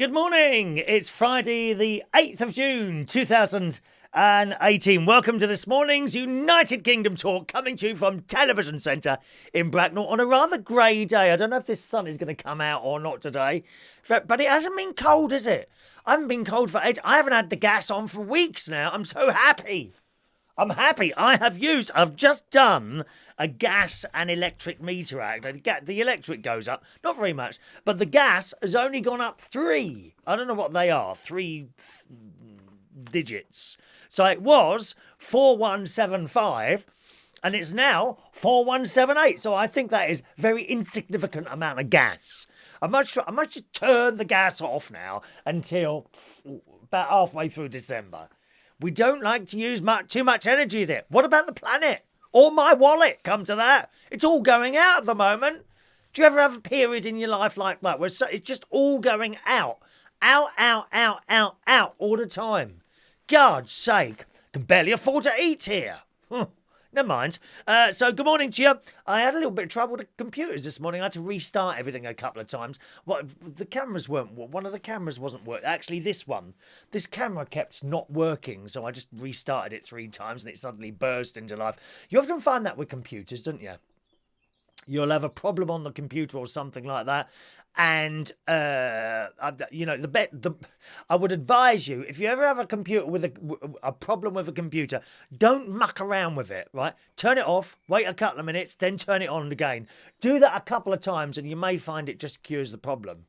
Good morning. It's Friday, the 8th of June, 2018. Welcome to this morning's United Kingdom talk, coming to you from Television Centre in Bracknell on a rather grey day. I don't know if this sun is going to come out or not today, but it hasn't been cold, has it? I haven't been cold for ages. I haven't had the gas on for weeks now. I'm so happy. I'm happy. I've just done a gas and electric meter act. The electric goes up, not very much, but the gas has only gone up 3. I don't know what they are, 3 digits. So it was 4175 and it's now 4178. So I think that is a very insignificant amount of gas. I might just turn the gas off now until about halfway through December. We don't like to use too much energy in it. What about the planet? Or my wallet, come to that. It's all going out at the moment. Do you ever have a period in your life like that where it's just all going out? Out all the time. God's sake, can barely afford to eat here. Never mind. So good morning to you. I had a little bit of trouble with the computers this morning. I had to restart everything a couple of times. The cameras weren't. One of the cameras wasn't working. Actually, this camera kept not working. So I just restarted it 3 times and it suddenly burst into life. You often find that with computers, don't you? You'll have a problem on the computer or something like that. And, I would advise you, if you ever have a computer with a problem with a computer, don't muck around with it, right? Turn it off, wait a couple of minutes, then turn it on again. Do that a couple of times and you may find it just cures the problem.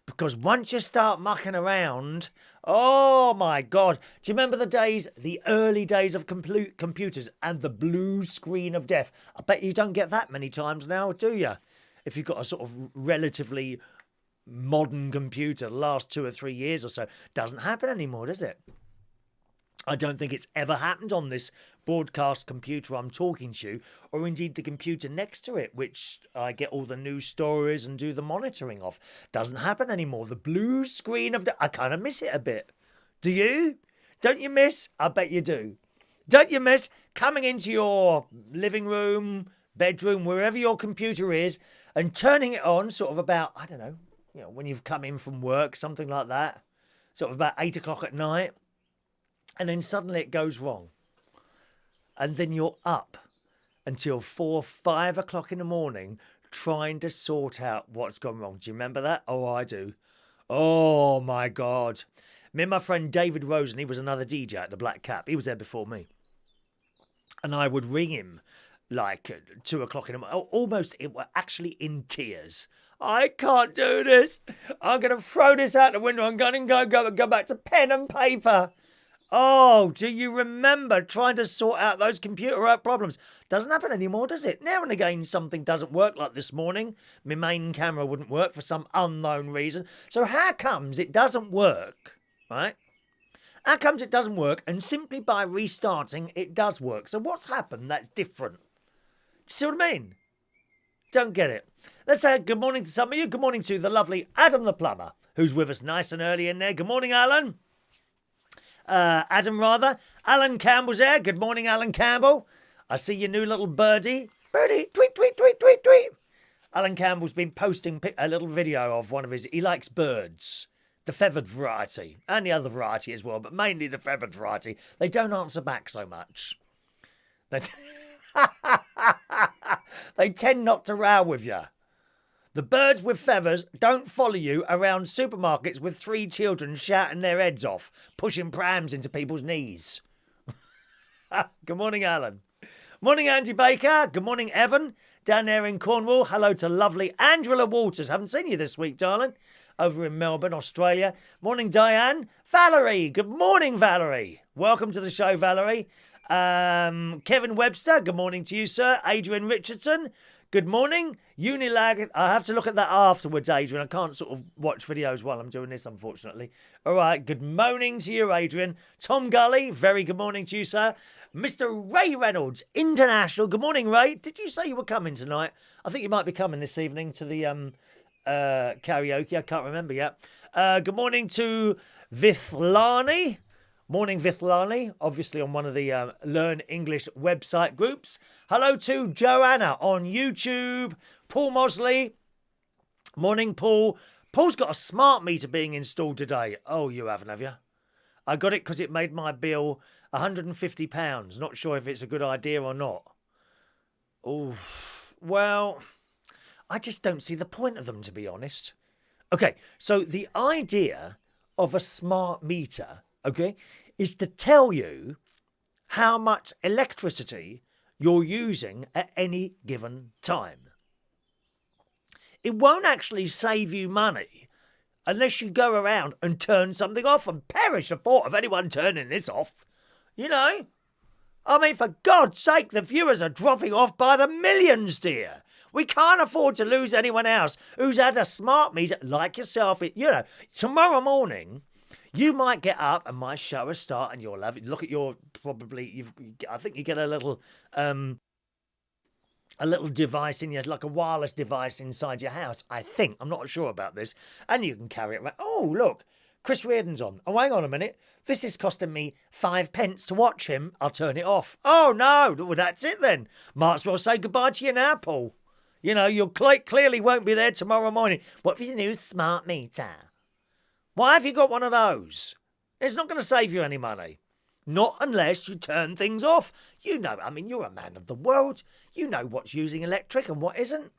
Because once you start mucking around, oh my God. Do you remember the early days of computers and the blue screen of death? I bet you don't get that many times now, do you? If you've got a sort of relatively modern computer, the last 2 or 3 years or so, doesn't happen anymore, does it? I don't think it's ever happened on this broadcast computer I'm talking to you, or indeed the computer next to it, which I get all the news stories and do the monitoring of. Doesn't happen anymore. The blue screen of I kind of miss it a bit. Do you? Don't you miss? I bet you do. Don't you miss coming into your living room, bedroom, wherever your computer is, and turning it on sort of about, I don't know, when you've come in from work, something like that, sort of about 8 o'clock at night, and then suddenly it goes wrong. And then you're up until 4 or 5 o'clock in the morning trying to sort out what's gone wrong. Do you remember that? Oh, I do. Oh, my God. Me and my friend David Rosen, he was another DJ at the Black Cap. He was there before me. And I would ring him like 2 o'clock in the morning, almost actually in tears. I can't do this. I'm going to throw this out the window. I'm going to go back to pen and paper. Oh, do you remember trying to sort out those computer problems? Doesn't happen anymore, does it? Now and again, something doesn't work, like this morning. My main camera wouldn't work for some unknown reason. So how comes it doesn't work, right? How comes it doesn't work, and simply by restarting, it does work? So what's happened that's different? Do you see what I mean? Don't get it. Let's say good morning to some of you. Good morning to the lovely Adam the Plumber, who's with us nice and early in there. Good morning, Alan. Adam, rather. Alan Campbell's there. Good morning, Alan Campbell. I see your new little birdie. Birdie, tweet, tweet, tweet, tweet, tweet. Alan Campbell's been posting a little video of one of his... He likes birds. The feathered variety. And the other variety as well, but mainly the feathered variety. They don't answer back so much. They tend not to row with you. The birds with feathers don't follow you around supermarkets with 3 children shouting their heads off, pushing prams into people's knees. Good morning, Alan. Morning, Andy Baker. Good morning, Evan, down there in Cornwall. Hello to lovely Angela Walters. Haven't seen you this week, darling. Over in Melbourne, Australia. Morning, Diane. Valerie. Good morning, Valerie. Welcome to the show, Valerie. Kevin Webster. Good morning to you, sir. Adrian Richardson. Good morning. Unilag. I have to look at that afterwards, Adrian. I can't sort of watch videos while I'm doing this, unfortunately. All right. Good morning to you, Adrian. Tom Gully. Very good morning to you, sir. Mr. Ray Reynolds, International. Good morning, Ray. Did you say you were coming tonight? I think you might be coming this evening to the karaoke. I can't remember yet. Good morning to Vithlani. Morning, Vithlani, obviously on one of the Learn English website groups. Hello to Joanna on YouTube. Paul Mosley. Morning, Paul. Paul's got a smart meter being installed today. Oh, you haven't, have you? I got it because it made my bill £150. Not sure if it's a good idea or not. Oh, well, I just don't see the point of them, to be honest. Okay, so the idea of a smart meter, okay, is to tell you how much electricity you're using at any given time. It won't actually save you money unless you go around and turn something off, and perish the thought of anyone turning this off. You know? I mean, for God's sake, the viewers are dropping off by the millions, dear. We can't afford to lose anyone else who's had a smart meter like yourself. You know, tomorrow morning, you might get up and my show will start and you'll have it. Look at your, I think you get a little device in your, like a wireless device inside your house. I think, I'm not sure about this. And you can carry it around. Oh, look, Chris Reardon's on. Oh, hang on a minute. This is costing me 5 pence to watch him. I'll turn it off. Oh, no. Well, that's it then. Might as well say goodbye to you now, Paul. You know, you clearly won't be there tomorrow morning. What for your new smart meter? Why have you got one of those? It's not going to save you any money. Not unless you turn things off. You know, I mean, you're a man of the world. You know what's using electric and what isn't.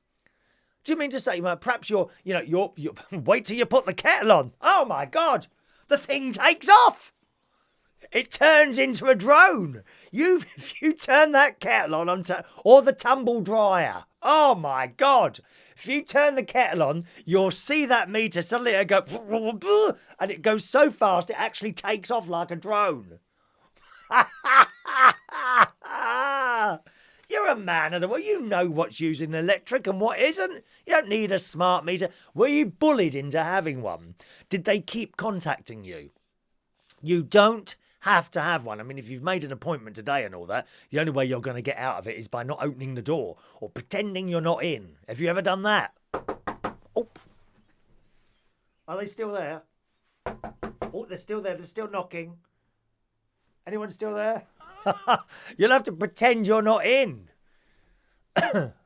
Do you mean to say, well, perhaps you're wait till you put the kettle on. Oh, my God. The thing takes off. It turns into a drone. If you turn that kettle on, or the tumble dryer. Oh, my God. If you turn the kettle on, you'll see that meter. Suddenly it go, and it goes so fast, it actually takes off like a drone. You're a man of the world. You know what's using electric and what isn't. You don't need a smart meter. Were you bullied into having one? Did they keep contacting you? You don't have to have one. I mean, if you've made an appointment today and all that, the only way you're going to get out of it is by not opening the door or pretending you're not in. Have you ever done that? Oh. Are they still there? Oh, they're still there. They're still knocking. Anyone still there? You'll have to pretend you're not in.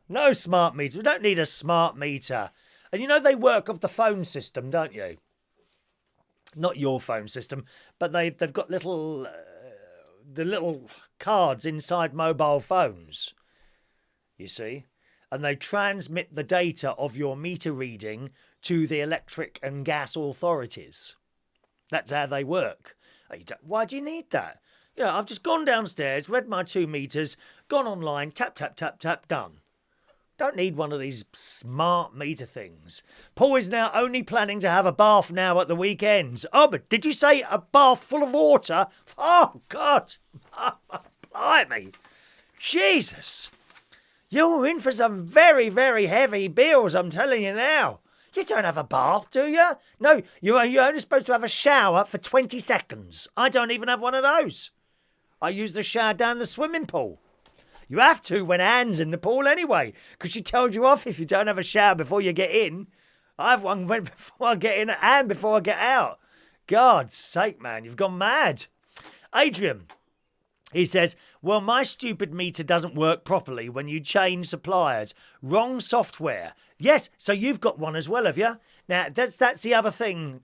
No smart meter. We don't need a smart meter. And you know they work off the phone system, don't you? Not your phone system, but they've got the little cards inside mobile phones, you see, and they transmit the data of your meter reading to the electric and gas authorities. That's how they work. Why do you need that? You know, I've just gone downstairs, read my 2 meters, gone online, tap, tap, tap, tap, done. Don't need one of these smart meter things. Paul is now only planning to have a bath now at the weekends. Oh, but did you say a bath full of water? Oh, God. Blimey. Jesus. You're in for some very, very heavy bills, I'm telling you now. You don't have a bath, do you? No, you're only supposed to have a shower for 20 seconds. I don't even have one of those. I use the shower down the swimming pool. You have to when Anne's in the pool anyway, because she tells you off if you don't have a shower before you get in. I have one before I get in and before I get out. God's sake, man, you've gone mad. Adrian, he says, well, my stupid meter doesn't work properly when you change suppliers. Wrong software. Yes, so you've got one as well, have you? Now, that's the other thing,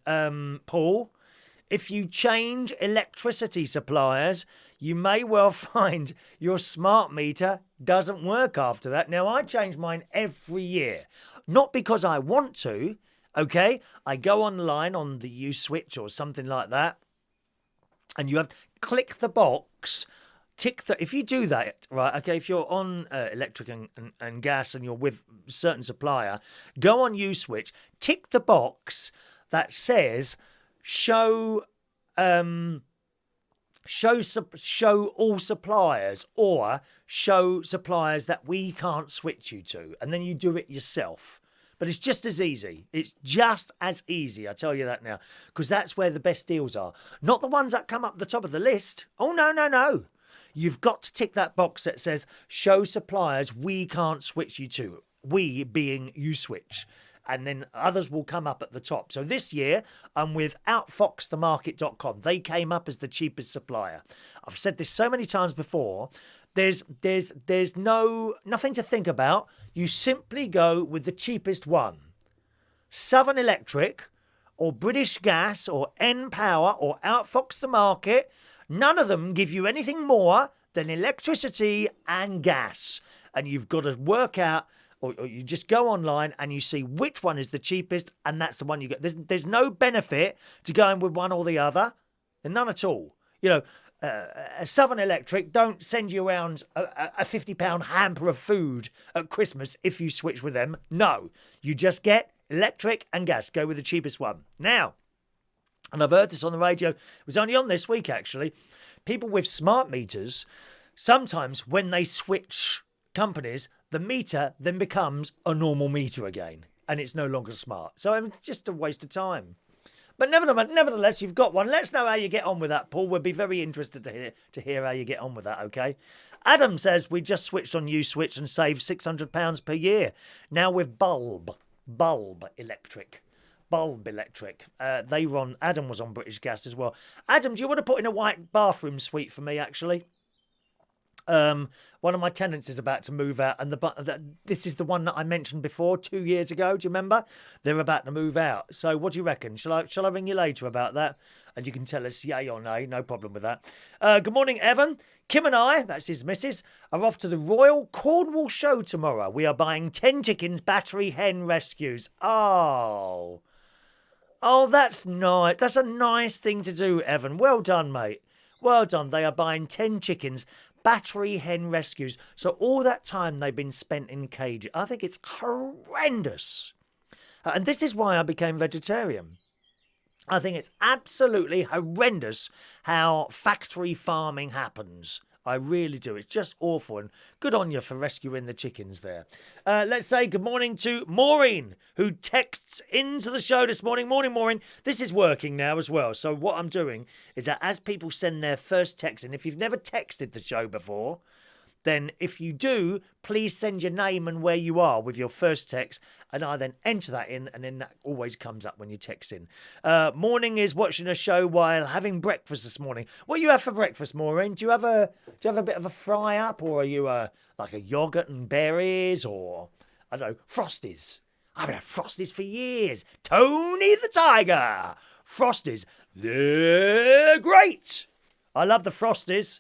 Paul. If you change electricity suppliers, you may well find your smart meter doesn't work after that. Now, I change mine every year. Not because I want to, okay? I go online on the U-switch or something like that, and you have click the box, if you do that, right, okay, if you're on electric and gas and you're with a certain supplier, go on U-switch, tick the box that says show all suppliers, or show suppliers that we can't switch you to, and then you do it yourself. But it's just as easy. It's just as easy, I tell you that now, because that's where the best deals are. Not the ones that come up the top of the list. Oh, no. You've got to tick that box that says show suppliers we can't switch you to. We being U-switch. And then others will come up at the top. So this year, I'm with outfoxthemarket.com. They came up as the cheapest supplier. I've said this so many times before. There's nothing to think about. You simply go with the cheapest one. Southern Electric or British Gas or N Power or Outfox the Market, none of them give you anything more than electricity and gas. And you've got to work out, or you just go online and you see which one is the cheapest, and that's the one you get. There's no benefit to going with one or the other, and none at all. You know, Southern Electric don't send you around a £50 hamper of food at Christmas if you switch with them. No, you just get electric and gas. Go with the cheapest one. Now, and I've heard this on the radio, it was only on this week actually, people with smart meters, sometimes when they switch companies, the meter then becomes a normal meter again, and it's no longer smart. So it's just a waste of time. But nevertheless, you've got one. Let us know how you get on with that, Paul. We'd be very interested to hear how you get on with that, okay? Adam says, we just switched on U-Switch and saved £600 per year. Now with Bulb Electric. Adam was on British Gas as well. Adam, do you want to put in a white bathroom suite for me, actually? One of my tenants is about to move out, and this is the one that I mentioned before 2 years ago. Do you remember? They're about to move out. So what do you reckon? Shall I ring you later about that? And you can tell us yay or nay. No problem with that. Good morning, Evan. Kim and I, that's his missus, are off to the Royal Cornwall Show tomorrow. We are buying 10 chickens, battery hen rescues. Oh, that's nice. That's a nice thing to do, Evan. Well done, mate. Well done. They are buying 10 chickens, battery hen rescues. So all that time they've been spent in cages. I think it's horrendous. And this is why I became vegetarian. I think it's absolutely horrendous how factory farming happens. I really do. It's just awful. And good on you for rescuing the chickens there. Let's say good morning to Maureen, who texts into the show this morning. Morning, Maureen. This is working now as well. So what I'm doing is that as people send their first text in, if you've never texted the show before, then if you do, please send your name and where you are with your first text, and I then enter that in, and then that always comes up when you text in. Morning is watching a show while having breakfast this morning. What do you have for breakfast, Maureen? Do you have a bit of a fry up, or are you like a yoghurt and berries, or I don't know, Frosties? I haven't had Frosties for years. Tony the Tiger. Frosties, they're great. I love the Frosties.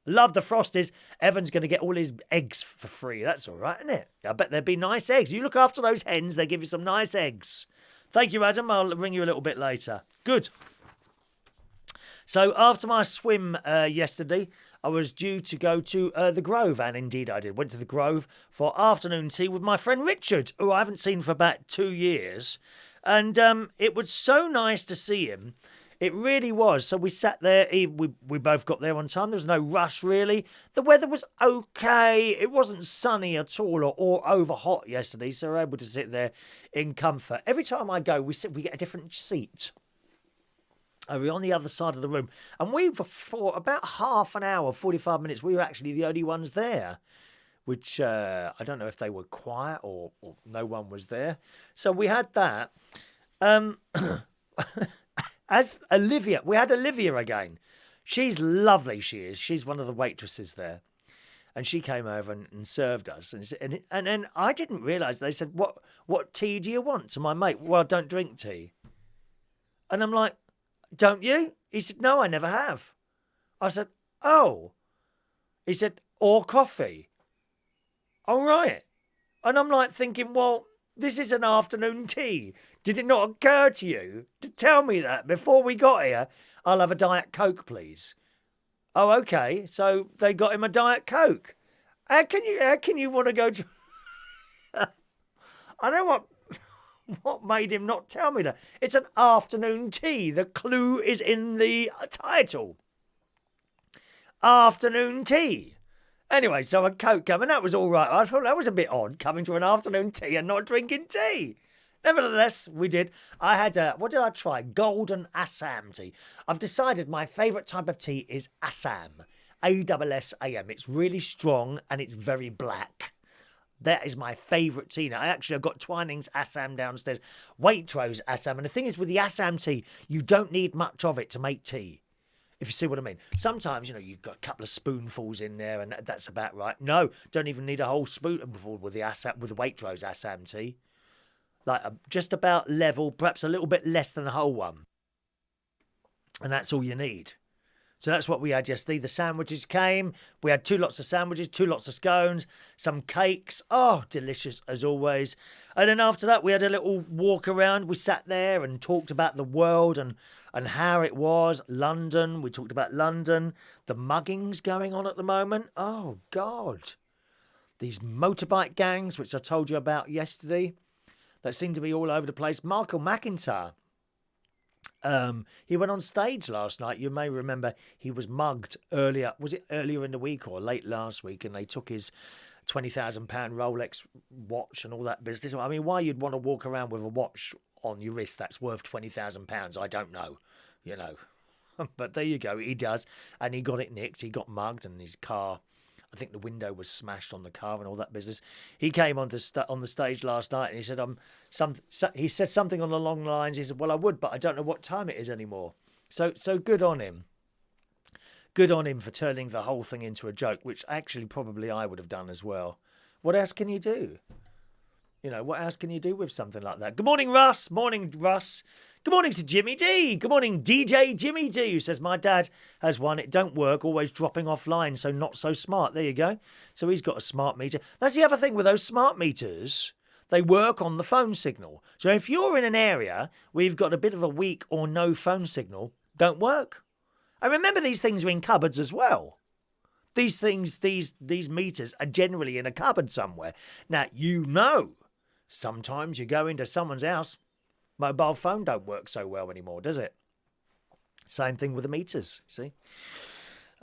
Love the Frosties. Evan's going to get all his eggs for free. That's all right, isn't it? I bet there'd be nice eggs. You look after those hens, they give you some nice eggs. Thank you, Adam. I'll ring you a little bit later. Good. So after my swim yesterday, I was due to go to the Grove, and indeed I did. Went to the Grove for afternoon tea with my friend Richard, who I haven't seen for about 2 years. And it was so nice to see him. It really was. So we sat there. We both got there on time. There was no rush, really. The weather was okay. It wasn't sunny at all or over hot yesterday, so we were able to sit there in comfort. Every time I go, we get a different seat. We're on the other side of the room. And for about half an hour, 45 minutes, we were actually the only ones there, which I don't know if they were quiet or no one was there. So we had that. As Olivia, we had Olivia again. She's lovely, she is. She's one of the waitresses there. And she came over and served us. And then I didn't realise, they said, what tea do you want? To my mate, well, I don't drink tea. And I'm like, don't you? He said, no, I never have. I said, oh. He said, or coffee. All right. And I'm like thinking, well, this is an afternoon tea. Did it not occur to you to tell me that before we got here? I'll have a Diet Coke, please. Oh, okay. So they got him a Diet Coke. How can you want to go to... I know what made him not tell me that. It's an afternoon tea. The clue is in the title. Afternoon tea. Anyway, so a Coke came, and that was all right. I thought that was a bit odd, coming to an afternoon tea and not drinking tea. Nevertheless, we did. I had what did I try? Golden Assam tea. I've decided my favourite type of tea is Assam. A-S-S-A-M. It's really strong and it's very black. That is my favourite tea. Now, I've got Twinings Assam downstairs. Waitrose Assam. And the thing is, with the Assam tea, you don't need much of it to make tea. If you see what I mean. Sometimes, you've got a couple of spoonfuls in there and that's about right. No, don't even need a whole spoonful with the Waitrose Assam tea. like just about level, perhaps a little bit less than the whole one. And that's all you need. So that's what we had yesterday. The sandwiches came. We had 2 lots of sandwiches, 2 lots of scones, some cakes. Oh, delicious as always. And then after that, we had a little walk around. We sat there and talked about the world and how it was. London. We talked about London. The muggings going on at the moment. Oh, God. These motorbike gangs, which I told you about yesterday, that seem to be all over the place. Michael McIntyre. He went on stage last night. You may remember he was mugged earlier. Was it earlier in the week or late last week? And they took his £20,000 Rolex watch and all that business. I mean, why you'd want to walk around with a watch on your wrist that's worth £20,000, I don't know. You know, but there you go. He does, and he got it nicked. He got mugged, and his car, I think the window was smashed on the car and all that business. He came on the stage last night and he said, he said something on the long lines. He said, well, I would, but I don't know what time it is anymore. So good on him. Good on him for turning the whole thing into a joke, which actually probably I would have done as well. What else can you do? You know, what else can you do with something like that? Good morning, Russ. Morning, Russ. Good morning to Jimmy D. Good morning, DJ Jimmy D, who says, my dad has one. It don't work, always dropping offline, so not so smart. There you go. So he's got a smart meter. That's the other thing with those smart meters. They work on the phone signal. So if you're in an area where you've got a bit of a weak or no phone signal, don't work. And remember, these things are in cupboards as well. These things, these meters are generally in a cupboard somewhere. Now, you know, sometimes you go into someone's house, mobile phone don't work so well anymore, does it? Same thing with the meters, see?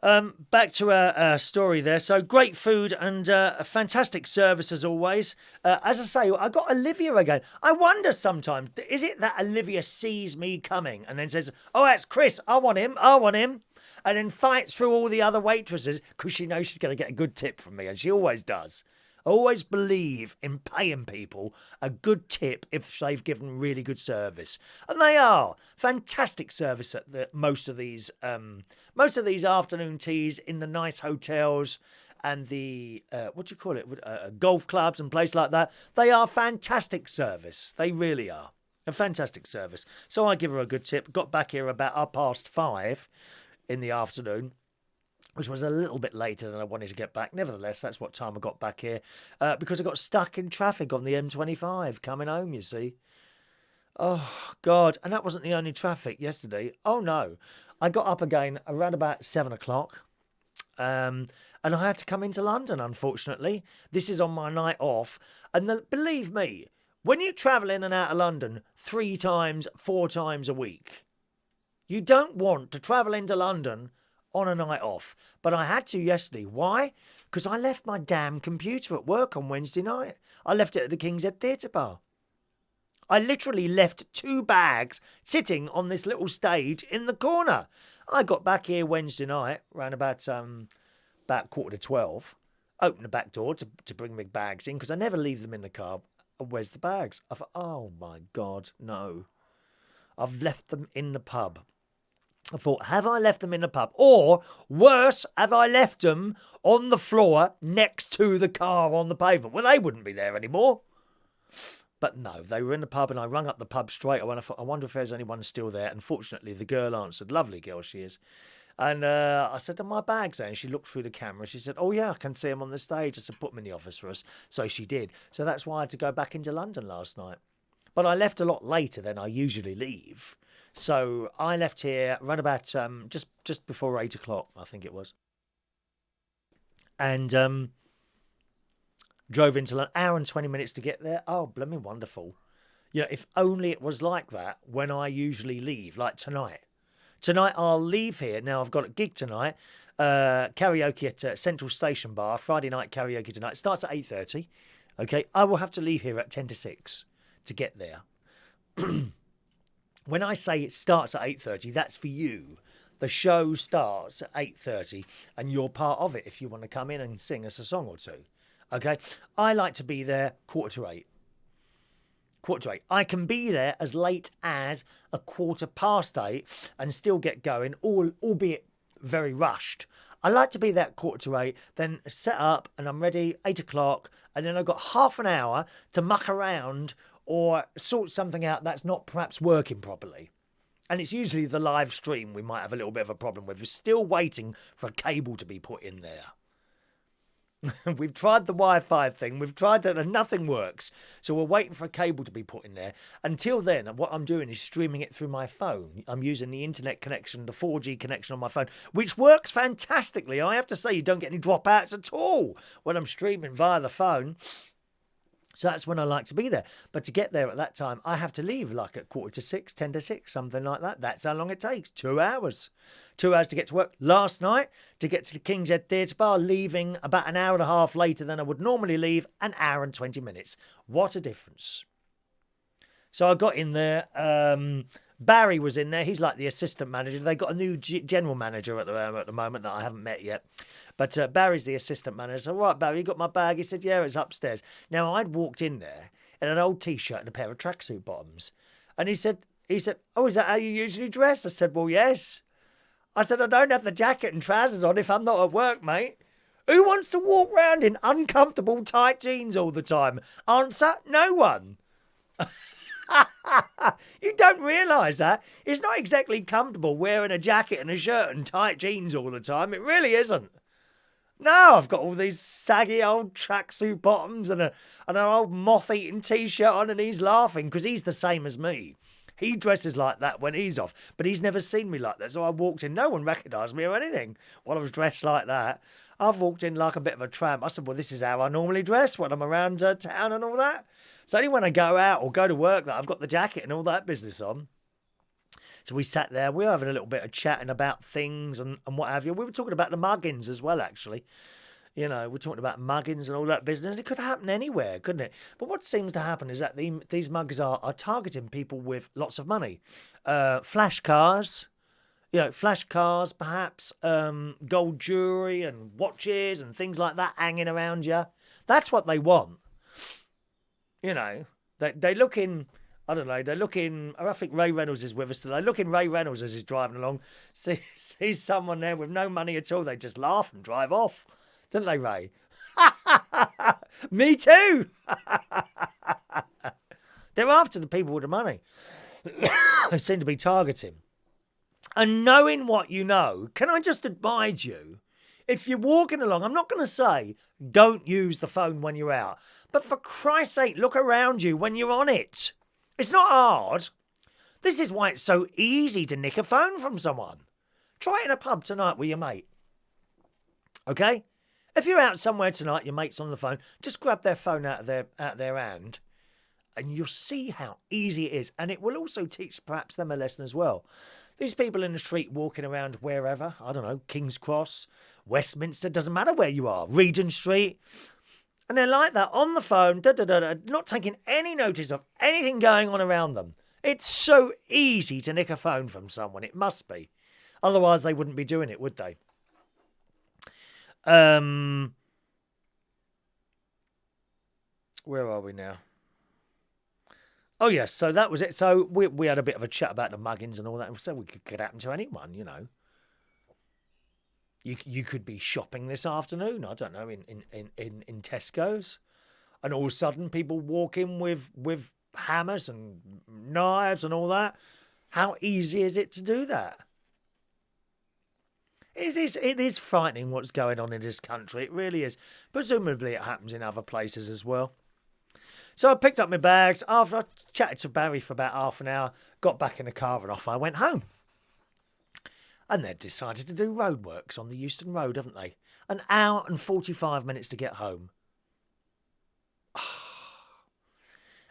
Back to our story there. So great food and a fantastic service as always. As I say, I got Olivia again. I wonder sometimes, is it that Olivia sees me coming and then says, oh, that's Chris, I want him, and then fights through all the other waitresses because she knows she's going to get a good tip from me, and she always does. I always believe in paying people a good tip if they've given really good service, and they are fantastic service at most of these afternoon teas in the nice hotels and the golf clubs and places like that. They are fantastic service. They really are a fantastic service. So I give her a good tip. Got back here about 5:30 in the afternoon, which was a little bit later than I wanted to get back. Nevertheless, that's what time I got back here, because I got stuck in traffic on the M25 coming home, you see. Oh, God. And that wasn't the only traffic yesterday. Oh, no. I got up again around about 7 o'clock, and I had to come into London, unfortunately. This is on my night off. And believe me, when you travel in and out of London 3 times, 4 times a week, you don't want to travel into London on a night off. But I had to yesterday. Why? Because I left my damn computer at work on Wednesday night. I left it at the King's Head Theatre Bar. I literally left 2 bags sitting on this little stage in the corner. I got back here Wednesday night, around about 11:45. Opened the back door to bring my bags in, because I never leave them in the car. Where's the bags? I thought, oh my God, no. I've left them in the pub. I thought, have I left them in the pub? Or, worse, have I left them on the floor next to the car on the pavement? Well, they wouldn't be there anymore. But no, they were in the pub, and I rung up the pub straight away. I thought, I wonder if there's anyone still there. And fortunately, the girl answered. Lovely girl she is. And I said, are my bags there? And she looked through the camera. She said, oh, yeah, I can see them on the stage. I said, put them in the office for us. So she did. So that's why I had to go back into London last night. But I left a lot later than I usually leave. So I left here around about just before 8 o'clock, I think it was. And drove into an hour and 20 minutes to get there. Oh, blooming wonderful. You know, if only it was like that when I usually leave, like tonight. Tonight I'll leave here. Now I've got a gig tonight. Karaoke at Central Station Bar. Friday night karaoke tonight. It starts at 8:30. Okay, I will have to leave here at 10 to 6 to get there. When I say it starts at 8:30, that's for you. The show starts at 8:30, and you're part of it if you want to come in and sing us a song or two. Okay? I like to be there 8:15. 8:15. I can be there as late as 8:15 and still get going, albeit very rushed. I like to be there at 8:15, then set up and I'm ready 8 o'clock, and then I've got half an hour to muck around or sort something out that's not perhaps working properly. And it's usually the live stream we might have a little bit of a problem with. We're still waiting for a cable to be put in there. We've tried the Wi-Fi thing. We've tried that and nothing works. So we're waiting for a cable to be put in there. Until then, what I'm doing is streaming it through my phone. I'm using the internet connection, the 4G connection on my phone, which works fantastically. I have to say, you don't get any dropouts at all when I'm streaming via the phone. So that's when I like to be there. But to get there at that time, I have to leave like at 5:45, 5:50, something like that. That's how long it takes. 2 hours. 2 hours to get to work. Last night, to get to the King's Head Theatre Bar, leaving about an hour and a half later than I would normally leave, an hour and 20 minutes. What a difference. So I got in there. Barry was in there. He's like the assistant manager. They got a new general manager at the moment that I haven't met yet. But Barry's the assistant manager. So, right, Barry, you got my bag? He said, yeah, it's upstairs. Now, I'd walked in there in an old T-shirt and a pair of tracksuit bottoms. And he said, oh, is that how you usually dress? I said, well, yes. I said, I don't have the jacket and trousers on if I'm not at work, mate. Who wants to walk round in uncomfortable tight jeans all the time? Answer, no one. You don't realise that. It's not exactly comfortable wearing a jacket and a shirt and tight jeans all the time. It really isn't. No, I've got all these saggy old tracksuit bottoms and an old moth-eaten T-shirt on, and he's laughing because he's the same as me. He dresses like that when he's off, but he's never seen me like that. So I walked in, no one recognised me or anything while I was dressed like that. I've walked in like a bit of a tramp. I said, well, this is how I normally dress when I'm around town and all that. It's only when I go out or go to work that I've got the jacket and all that business on. So we sat there, we were having a little bit of chatting about things and what have you. We were talking about the muggins as well, actually. You know, we're talking about muggins and all that business. It could happen anywhere, couldn't it? But what seems to happen is that these muggers are targeting people with lots of money. Flash cars, flash cars perhaps, gold jewellery and watches and things like that hanging around you. That's what they want. You know, they look in... I don't know, they're looking... I think Ray Reynolds is with us today. Look in Ray Reynolds as he's driving along. Sees someone there with no money at all. They just laugh and drive off. Don't they, Ray? Me too! They're after the people with the money. They seem to be targeting. And knowing what you know, can I just advise you, if you're walking along, I'm not going to say don't use the phone when you're out. But for Christ's sake, look around you when you're on it. It's not hard. This is why it's so easy to nick a phone from someone. Try it in a pub tonight with your mate. Okay? If you're out somewhere tonight, your mate's on the phone, just grab their phone out of their hand and you'll see how easy it is. And it will also teach perhaps them a lesson as well. These people in the street walking around wherever, I don't know, King's Cross, Westminster, doesn't matter where you are, Regent Street... And they're like that, on the phone, not taking any notice of anything going on around them. It's so easy to nick a phone from someone. It must be. Otherwise, they wouldn't be doing it, would they? Where are we now? Oh, yes, so that was it. So we had a bit of a chat about the muggins and all that. And so it could happen to anyone, you know. You could be shopping this afternoon, I don't know, in Tesco's, and all of a sudden people walk in with hammers and knives and all that. How easy is it to do that? It is frightening what's going on in this country. It really is. Presumably it happens in other places as well. So I picked up my bags. After I chatted to Barry for about half an hour, got back in the car and off I went home. And they'd decided to do roadworks on the Euston Road, haven't they? An hour and 45 minutes to get home.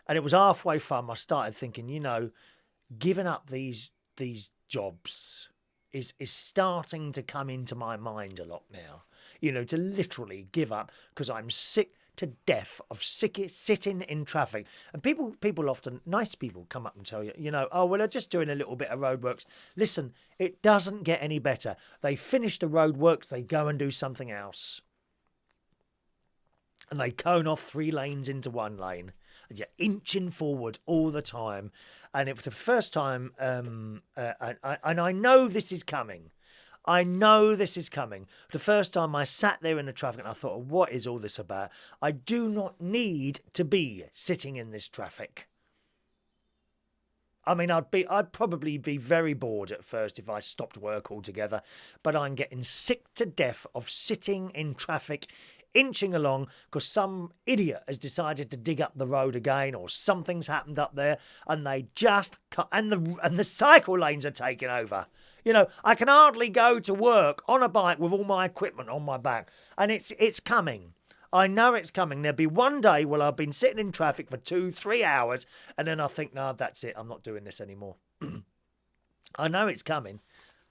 And it was halfway fun. I started thinking, you know, giving up these jobs is starting to come into my mind a lot now. You know, to literally give up because I'm sick to death of sitting in traffic. And people often, nice people, come up and tell you, you know, oh, well, they're just doing a little bit of roadworks. Listen, it doesn't get any better. They finish the roadworks, they go and do something else. And they cone off 3 lanes into 1 lane. And you're inching forward all the time. And it was the first time, and I know this is coming. I know this is coming. The first time I sat there in the traffic and I thought, what is all this about? I do not need to be sitting in this traffic. I mean, I'd probably be very bored at first if I stopped work altogether, but I'm getting sick to death of sitting in traffic, inching along because some idiot has decided to dig up the road again, or something's happened up there, and they just and the cycle lanes are taking over. You know, I can hardly go to work on a bike with all my equipment on my back, and it's coming. I know it's coming. There'll be one day where I've been sitting in traffic for 2-3 hours, and then I think, no, that's it. I'm not doing this anymore. I know it's coming.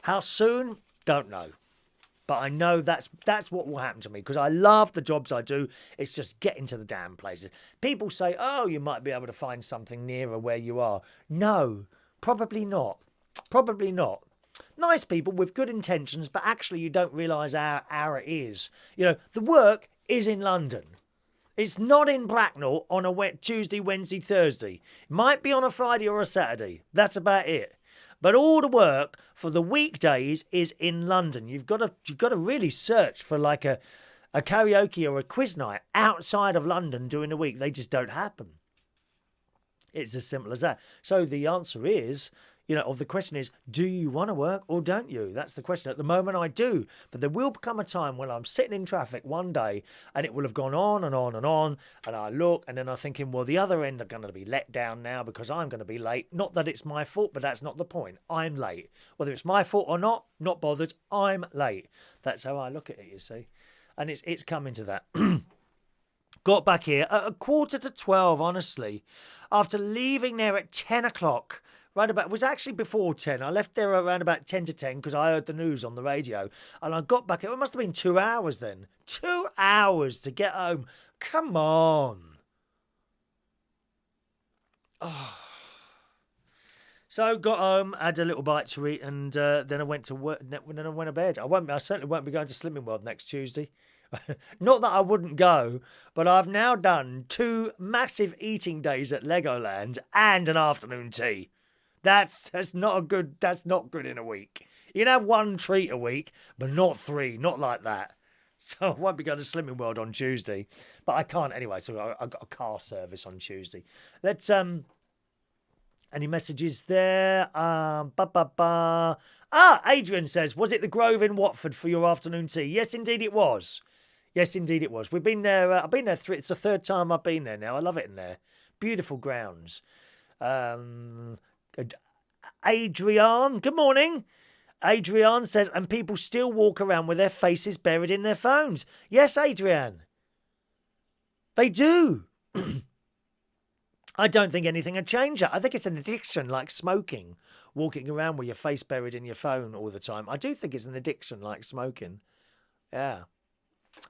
How soon? Don't know. But I know that's what will happen to me, because I love the jobs I do. It's just getting to the damn places. People say, oh, you might be able to find something nearer where you are. No, probably not. Probably not. Nice people with good intentions, but actually you don't realise how it is. You know, the work is in London. It's not in Bracknell on a wet Tuesday, Wednesday, Thursday. It might be on a Friday or a Saturday. That's about it. But all the work for the weekdays is in London. You've got to really search for like a karaoke or a quiz night outside of London during the week. They just don't happen. It's as simple as that. So the answer is, you know, of the question is, do you want to work or don't you? That's the question. At the moment, I do. But there will come a time when I'm sitting in traffic one day and it will have gone on and on and on. And I look and then I'm thinking, well, the other end are going to be let down now because I'm going to be late. Not that it's my fault, but that's not the point. I'm late. Whether it's my fault or not bothered. I'm late. That's how I look at it, you see. And it's coming to that. Got back here at 11:45, honestly, after leaving there at 10 o'clock. It was actually before 10. I left there around about 10 to 10 because I heard the news on the radio. And I got back. It must have been 2 hours then. 2 hours to get home. Come on. Oh. So got home, had a little bite to eat, and then I went to work. Then I went to bed. I certainly won't be going to Slimming World next Tuesday. Not that I wouldn't go, but I've now done 2 massive eating days at Legoland and an afternoon tea. That's not good in a week. You can have 1 treat a week, but not 3, not like that. So I won't be going to Slimming World on Tuesday, but I can't anyway. So I've got a car service on Tuesday. Let's any messages there? Adrian says, was it the Grove in Watford for your afternoon tea? Yes, indeed it was. Yes, indeed it was. We've been there. I've been there it's the 3rd time I've been there now. I love it in there. Beautiful grounds. Adrian, good morning. Adrian says, and people still walk around with their faces buried in their phones. Yes, Adrian. They do. I don't think anything would change that. I think it's an addiction like smoking. Walking around with your face buried in your phone all the time. I do think it's an addiction like smoking. Yeah.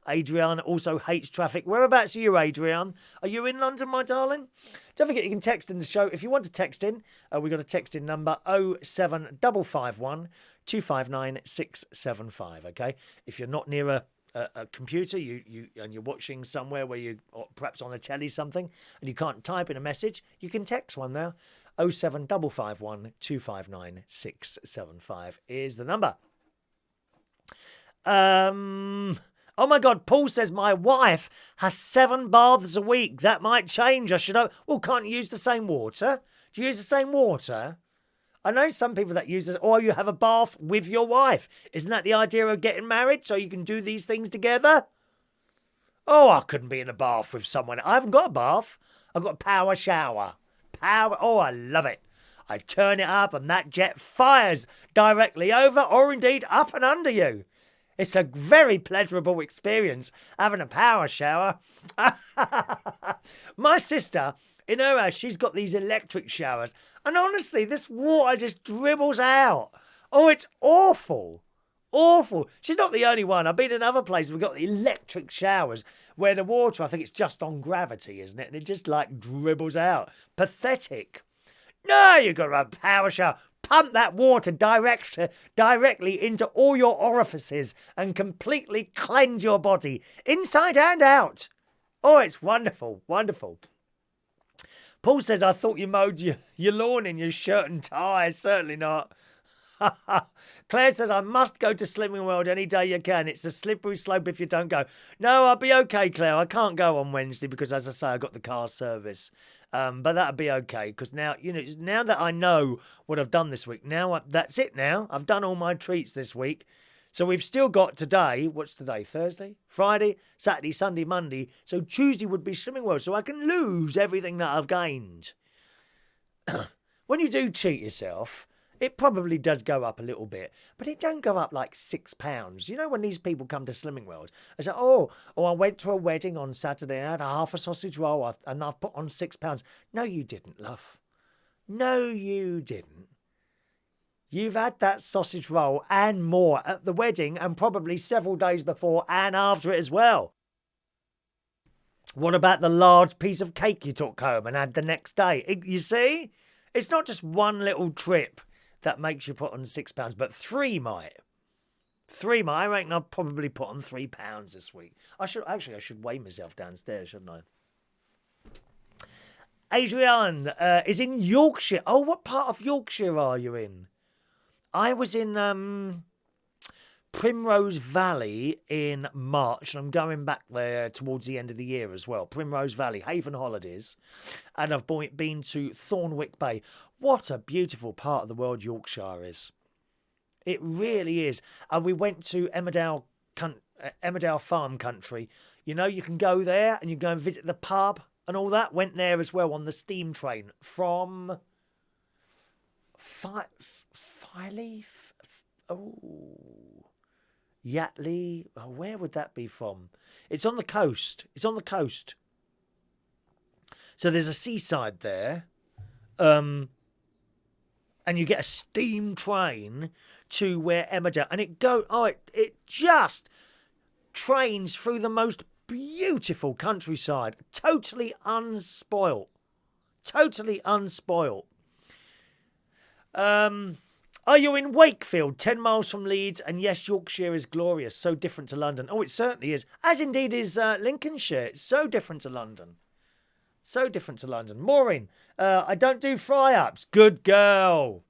Adrian also hates traffic. Whereabouts are you, Adrian? Are you in London, my darling? Don't forget you can text in the show. If you want to text in, we've got a text in number 07551 259 675, okay? If you're not near a computer and you're watching somewhere where you, or perhaps on a telly something, and you can't type in a message, you can text one now. 07551 259 675 is the number. Oh my God, Paul says my wife has 7 baths a week. That might change. I should know. Well, can't you use the same water? Do you use the same water? I know some people that use this, or you have a bath with your wife. Isn't that the idea of getting married, so you can do these things together? Oh, I couldn't be in a bath with someone. I haven't got a bath. I've got a power shower. Oh, I love it. I turn it up and that jet fires directly over or indeed up and under you. It's a very pleasurable experience having a power shower. My sister, in her house, she's got these electric showers. And honestly, this water just dribbles out. Oh, it's awful. Awful. She's not the only one. I've been in other places. We've got the electric showers where the water, I think it's just on gravity, isn't it? And it just like dribbles out. Pathetic. No, you've got to have a power shower. Pump that water directly into all your orifices and completely cleanse your body, inside and out. Oh, it's wonderful, wonderful. Paul says, I thought you mowed your lawn in your shirt and tie. Certainly not. Claire says, I must go to Slimming World any day you can. It's a slippery slope if you don't go. No, I'll be okay, Claire. I can't go on Wednesday because, as I say, I got the car service. But that'll be okay because now, now that I know what I've done this week, that's it now. I've done all my treats this week. So we've still got today, what's today, Thursday? Friday, Saturday, Sunday, Monday. So Tuesday would be Slimming World. So I can lose everything that I've gained. When you do cheat yourself, it probably does go up a little bit, but it don't go up like £6. You know, when these people come to Slimming World, I say, I went to a wedding on Saturday and I had half a sausage roll and I've put on £6. No, you didn't, love. No, you didn't. You've had that sausage roll and more at the wedding and probably several days before and after it as well. What about the large piece of cake you took home and had the next day? You see? It's not just one little trip that makes you put on £6, but three might. I reckon I've probably put on £3 this week. I should weigh myself downstairs, shouldn't I? Adrian is in Yorkshire. Oh, what part of Yorkshire are you in? I was in Primrose Valley in March, and I'm going back there towards the end of the year as well. Primrose Valley, Haven Holidays. And I've been to Thornwick Bay. What a beautiful part of the world Yorkshire is. It really is. And we went to Emmerdale Farm Country. You know, you can go there and you go and visit the pub and all that. Went there as well on the steam train from Filey? Yatley. Oh, where would that be from? It's on the coast. So there's a seaside there. And you get a steam train to where Emmerdale. And it just trains through the most beautiful countryside. Totally unspoilt. Are you in Wakefield, 10 miles from Leeds? And yes, Yorkshire is glorious, so different to London. Oh, it certainly is. As indeed is Lincolnshire. It's so different to London. Maureen, I don't do fry-ups. Good girl.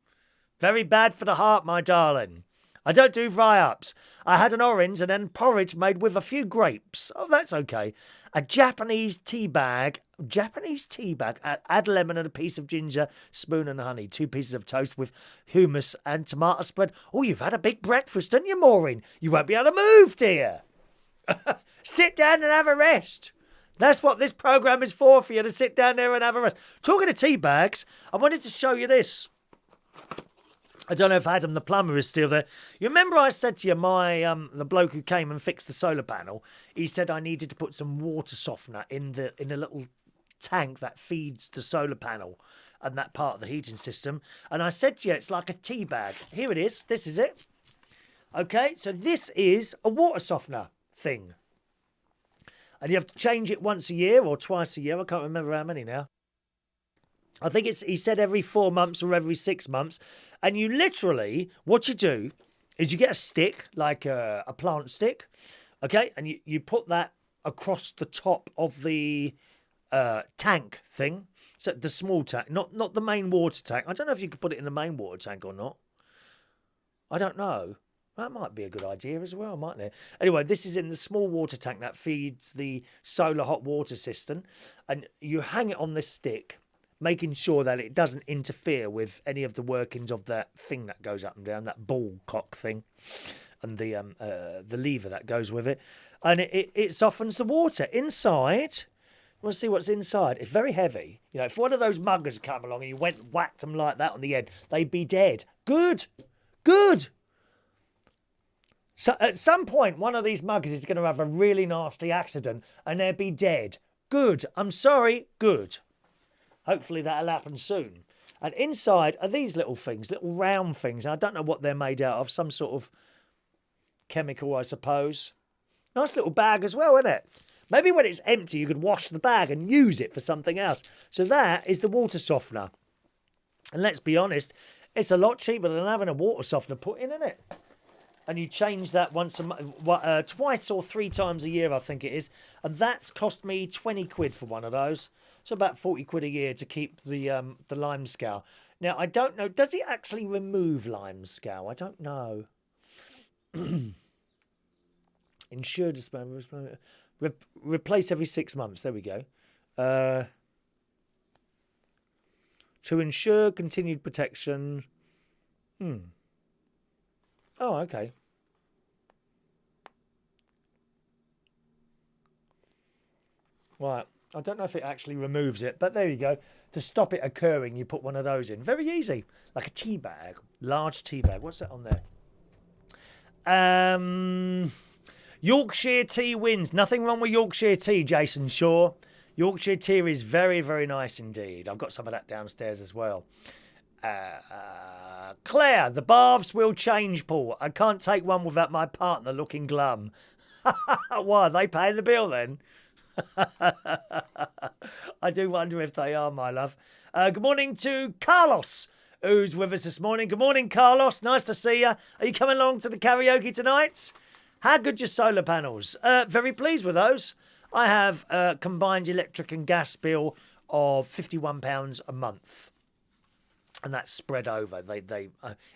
Very bad for the heart, my darling. I don't do fry-ups. I had an orange and then porridge made with a few grapes. Oh, that's okay. A Japanese tea bag. Add lemon and a piece of ginger, spoon and honey. 2 pieces of toast with hummus and tomato spread. Oh, you've had a big breakfast, haven't you, Maureen? You won't be able to move, dear. Sit down and have a rest. That's what this programme is for you to sit down there and have a rest. Talking of tea bags, I wanted to show you this. I don't know if Adam the plumber is still there. You remember I said to you, the bloke who came and fixed the solar panel, he said I needed to put some water softener in a little tank that feeds the solar panel and that part of the heating system. And I said to you, it's like a tea bag. Here it is. This is it. Okay, so this is a water softener thing. And you have to change it once a year or twice a year. I can't remember how many now. I think he said every 4 months or every 6 months. And you literally, what you do is you get a stick, like a plant stick, okay? And you put that across the top of the tank thing. So the small tank, not the main water tank. I don't know if you could put it in the main water tank or not. I don't know. That might be a good idea as well, mightn't it? Anyway, this is in the small water tank that feeds the solar hot water system. And you hang it on this stick, making sure that it doesn't interfere with any of the workings of that thing that goes up and down, that ball cock thing, and the lever that goes with it. And it softens the water. Inside, you want to see what's inside? It's very heavy. You know, if one of those muggers come along and you whacked them like that on the head, they'd be dead. Good. So at some point, one of these muggers is going to have a really nasty accident and they'd be dead. Good. I'm sorry. Good. Hopefully that'll happen soon. And inside are these little things, little round things. I don't know what they're made out of. Some sort of chemical, I suppose. Nice little bag as well, isn't it? Maybe when it's empty, you could wash the bag and use it for something else. So that is the water softener. And let's be honest, it's a lot cheaper than having a water softener put in, isn't it? And you change that twice or 3 times a year, I think it is. And that's cost me 20 quid for one of those. So about 40 quid a year to keep the lime scale. Now, I don't know. Does it actually remove lime scale? I don't know. Insured replace every 6 months. There we go. To ensure continued protection. Oh, okay. Right. I don't know if it actually removes it, but there you go. To stop it occurring, you put one of those in. Very easy. Like a tea bag. Large tea bag. What's that on there? Yorkshire tea wins. Nothing wrong with Yorkshire tea, Jason Shaw. Yorkshire tea is very, very nice indeed. I've got some of that downstairs as well. Claire, the baths will change, Paul. I can't take one without my partner looking glum. Why, are they paying the bill then? I do wonder if they are, my love. Good morning to Carlos, who's with us this morning. Good morning, Carlos. Nice to see you. Are you coming along to the karaoke tonight? How good your solar panels? Very pleased with those. I have a combined electric and gas bill of £51 a month. And that's spread over. They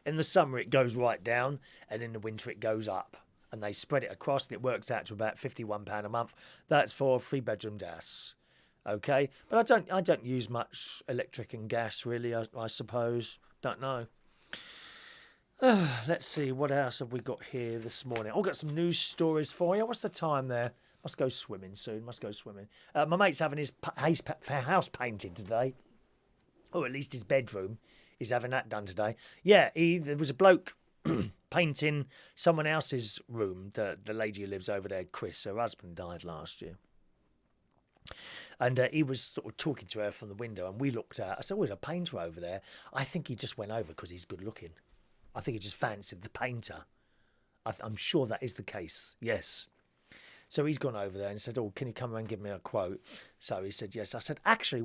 in the summer it goes right down, and in the winter it goes up. And they spread it across, and it works out to about £51 a month. That's for a 3-bedroom house. Okay? But I don't use much electric and gas, really, I suppose. Don't know. Let's see, what else have we got here this morning? I've got some news stories for you. What's the time there? Must go swimming soon. My mate's having his house painted today. Or at least his bedroom. He's having that done today. Yeah, there was a bloke painting someone else's room. The lady who lives over there, Chris, her husband died last year. And he was sort of talking to her from the window, and we looked out. I said, there's a painter over there. I think he just went over because he's good looking. I think he just fancied the painter. I'm sure that is the case, yes. So he's gone over there and said, can you come and give me a quote? So he said, yes. I said, actually,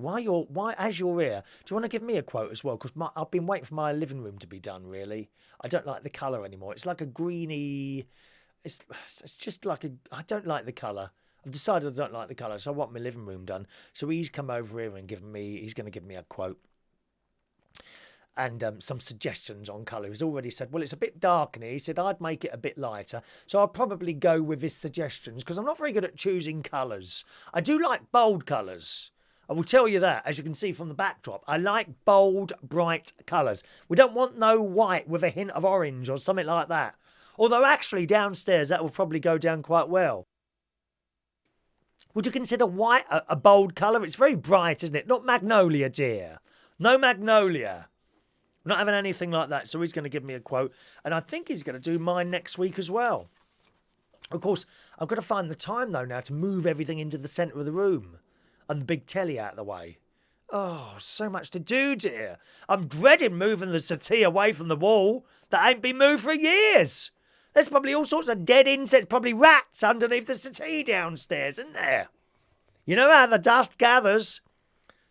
as you're here, do you want to give me a quote as well? Because I've been waiting for my living room to be done, really. I don't like the colour anymore. It's like a greeny... It's just like I don't like the colour. I've decided I don't like the colour, so I want my living room done. So he's come over here and he's going to give me a quote. And some suggestions on colour. He's already said, well, it's a bit dark in here. He said, I'd make it a bit lighter. So I'll probably go with his suggestions because I'm not very good at choosing colours. I do like bold colours. I will tell you that, as you can see from the backdrop. I like bold, bright colours. We don't want no white with a hint of orange or something like that. Although actually downstairs that will probably go down quite well. Would you consider white a bold colour? It's very bright, isn't it? Not magnolia, dear. No magnolia. I'm not having anything like that, so he's going to give me a quote. And I think he's going to do mine next week as well. Of course, I've got to find the time, though, now to move everything into the centre of the room. And the big telly out of the way. Oh, so much to do, dear. I'm dreading moving the settee away from the wall that ain't been moved for years. There's probably all sorts of dead insects, probably rats underneath the settee downstairs, isn't there? You know how the dust gathers.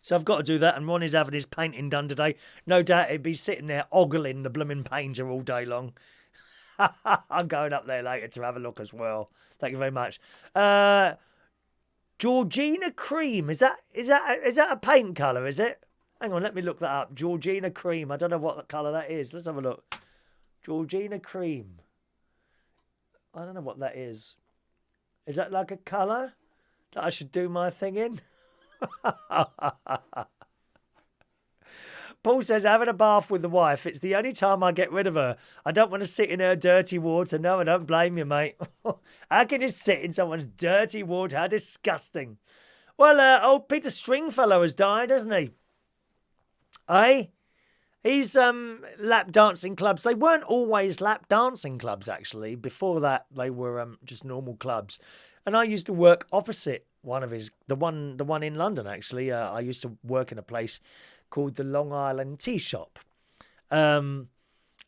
So I've got to do that, and Ronnie's having his painting done today. No doubt he'd be sitting there ogling the blooming painter all day long. I'm going up there later to have a look as well. Thank you very much. Georgina Cream, is that a paint colour, is it? Hang on, let me look that up. Georgina Cream, I don't know what colour that is. Let's have a look. Georgina Cream. I don't know what that is. Is that like a colour that I should do my thing in? Paul says, having a bath with the wife, it's the only time I get rid of her. I don't want to sit in her dirty water. No, I don't blame you, mate. How can you sit in someone's dirty water? How disgusting. Well, old Peter Stringfellow has died, hasn't he? Eh? He's lap dancing clubs. They weren't always lap dancing clubs, actually. Before that, they were just normal clubs. And I used to work opposite one of the one in London, actually. I used to work in a place called the Long Island Tea Shop. And